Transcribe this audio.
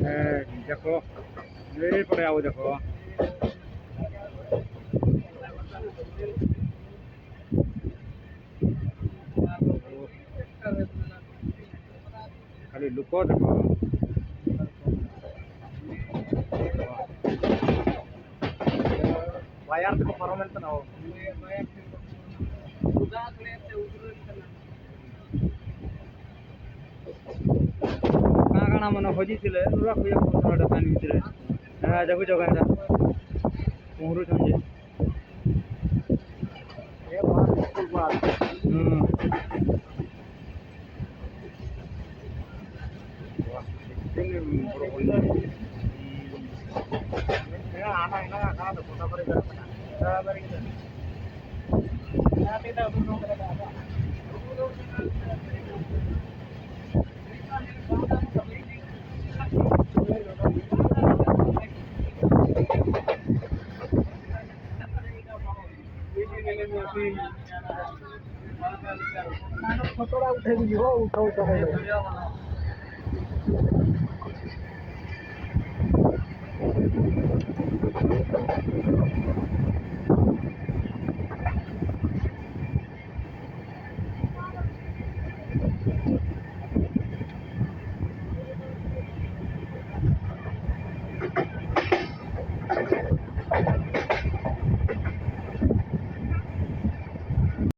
देखो ये पड़े आओ देखो खाली लुको देखो वायर देखो परमानेंट ना हो काना मन खोजी थिले नुरा खुया कोठा पानी भितरे हां देखो जगह मोहरु छंजे ए बात फोटोड़ा उठे भी हो उठाओ तो